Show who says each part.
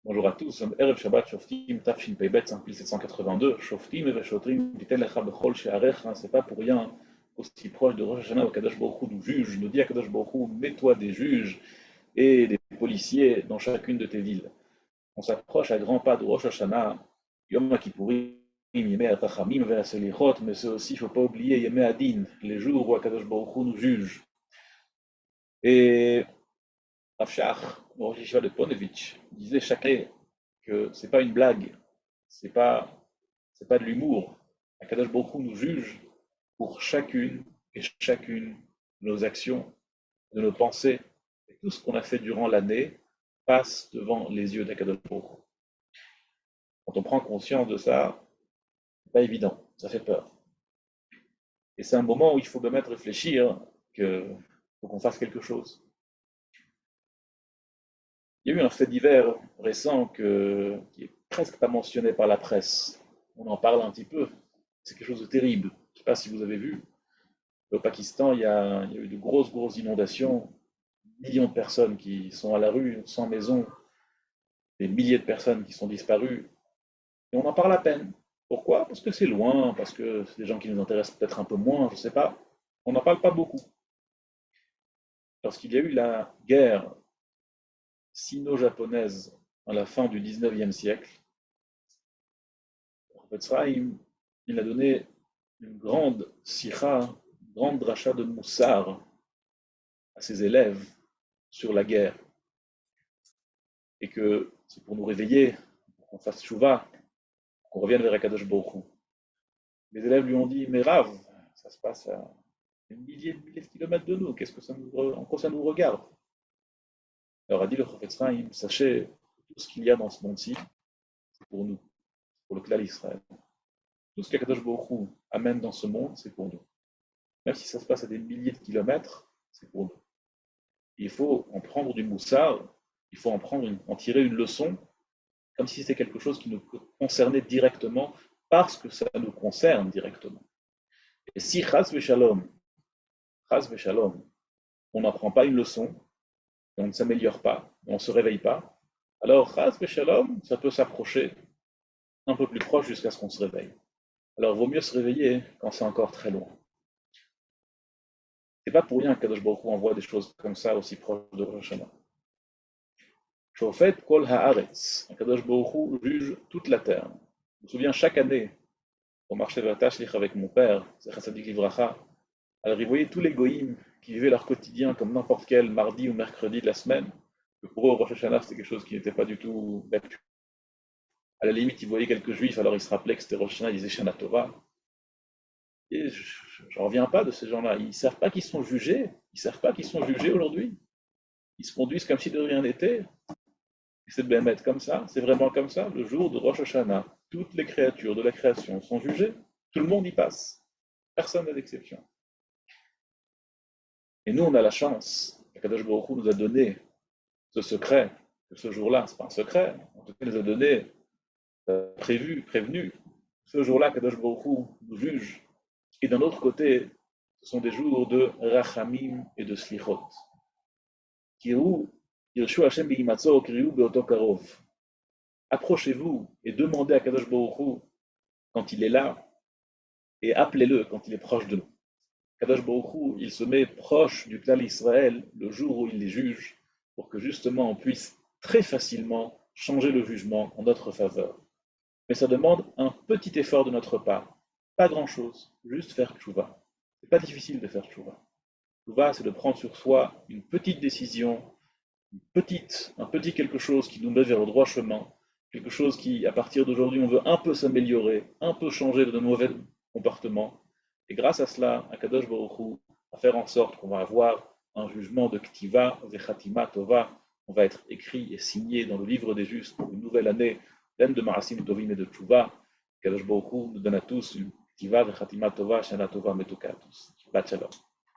Speaker 1: Bonjour à tous, Erev Shabbat Shoftim Tafshin Peibet 5782, Shoftim et Shotrim, Pitel Lecha Bechol She'arecha, c'est pas pour rien, aussi proche de Rosh Hashanah, où Kadosh Baruch Hu nous juge, nous dit à Kadosh Baruch Hu, mets-toi des juges et des policiers dans chacune de tes villes. On s'approche à grands pas de Rosh Hashanah, Yom Kippourim, Yemei HaTachamim ve'Aselichot, mais c'est aussi, il ne faut pas oublier, Yemei Adin, les jours où Kadosh Baruch Hu nous juge. Et Rav Shach, au Rosh Yeshiva de Ponevitch, disait chaque année que c'est pas une blague, c'est pas, c'est pas de l'humour. Akadosh Baruch Hu nous juge pour chacune et chacune de nos actions, de nos pensées, et tout ce qu'on a fait durant l'année passe devant les yeux d'Akadosh Baruch Hu. Quand on prend conscience de ça, c'est pas évident, ça fait peur. Et c'est un moment où il faut même réfléchir qu'il faut qu'on fasse quelque chose. Il y a eu un fait divers récent qui est presque pas mentionné par la presse. On en parle un petit peu. C'est quelque chose de terrible. Je ne sais pas si vous avez vu. Au Pakistan, il y a eu de grosses inondations. Millions de personnes qui sont à la rue, sans maison. Des milliers de personnes qui sont disparues. Et on en parle à peine. Pourquoi? Parce que c'est loin, parce que c'est des gens qui nous intéressent peut-être un peu moins, je ne sais pas. On n'en parle pas beaucoup. Lorsqu'il y a eu la guerre sino-japonaise à la fin du 19e siècle, Sraim, il a donné une grande sikha, une grande dracha de moussar à ses élèves sur la guerre. Et que c'est pour nous réveiller, pour qu'on fasse tchouva, qu'on revienne vers Akadosh Baruch Hu. Les élèves lui ont dit, mais Rav, ça se passe à des milliers de kilomètres de nous, en quoi ça nous regarde? Alors a dit le prophète Sraim, sachez, tout ce qu'il y a dans ce monde-ci, c'est pour nous, c'est pour le clan d'Israël. Tout ce qu'Akadosh Baruch Hu amène dans ce monde, c'est pour nous. Même si ça se passe à des milliers de kilomètres, c'est pour nous. Il faut en prendre du moussard, il faut en tirer une leçon, comme si c'était quelque chose qui nous concernait directement, parce que ça nous concerne directement. Et si chas v'shalom, on n'apprend pas une leçon, et on ne s'améliore pas, et on ne se réveille pas, alors chas v'shalom, ça peut s'approcher un peu plus proche jusqu'à ce qu'on se réveille. Alors il vaut mieux se réveiller quand c'est encore très loin. C'est pas pour rien qu'Akadosh Baruch Hu envoie des choses comme ça aussi proches de Rosh Hashanah. Shofet kol haaretz, Akadosh Baruch Hu juge toute la terre. Je me souviens chaque année, on marchait vers Tachlich avec mon père, Zecher Tzadik Livracha, alors il voyait tous les goïms qui vivaient leur quotidien comme n'importe quel mardi ou mercredi de la semaine, que pour eux Rosh Hashanah c'était quelque chose qui n'était pas du tout d'actu. À la limite, ils voyaient quelques juifs, alors ils se rappelaient que c'était Rosh Hashanah, ils disaient Shana Tova. Et je n'en reviens pas de ces gens-là. Ils ne savent pas qu'ils sont jugés. Ils ne savent pas qu'ils sont jugés aujourd'hui. Ils se conduisent comme si de rien n'était. Et c'est bien mettre comme ça. C'est vraiment comme ça. Le jour de Rosh Hashanah, toutes les créatures de la création sont jugées. Tout le monde y passe. Personne n'a d'exception. Et nous, on a la chance. Kadosh Baruch Hu nous a donné ce secret. Que ce jour-là, ce n'est pas un secret. En tout cas, il nous a donné, prévenu. Ce jour-là, Kadosh Baruch Hu nous juge. Et d'un autre côté, ce sont des jours de rachamim et de slichot. Approchez-vous et demandez à Kadosh Baruch Hu quand il est là et appelez-le quand il est proche de nous. Kadosh Baruch Hu, il se met proche du clan Israël le jour où il les juge pour que justement on puisse très facilement changer le jugement en notre faveur. Mais ça demande un petit effort de notre part. Pas grand-chose, juste faire tchouva. C'est pas difficile de faire tchouva. Tchouva, c'est de prendre sur soi une petite décision, un petit quelque chose qui nous met vers le droit chemin, quelque chose qui, à partir d'aujourd'hui, on veut un peu s'améliorer, un peu changer de nos mauvais comportements. Et grâce à cela, Akadosh Baruch Hu va faire en sorte qu'on va avoir un jugement de Ktiva, Vechatima Tova, on va être écrit et signé dans le livre des justes pour une nouvelle année, pleine de Marasim Tovim et de Tchouva. Akadosh Baruch Hu nous donne à tous une Ktiva, Vechatima Tova, Shana Tova, Metuka à tous. Shabbat Shalom.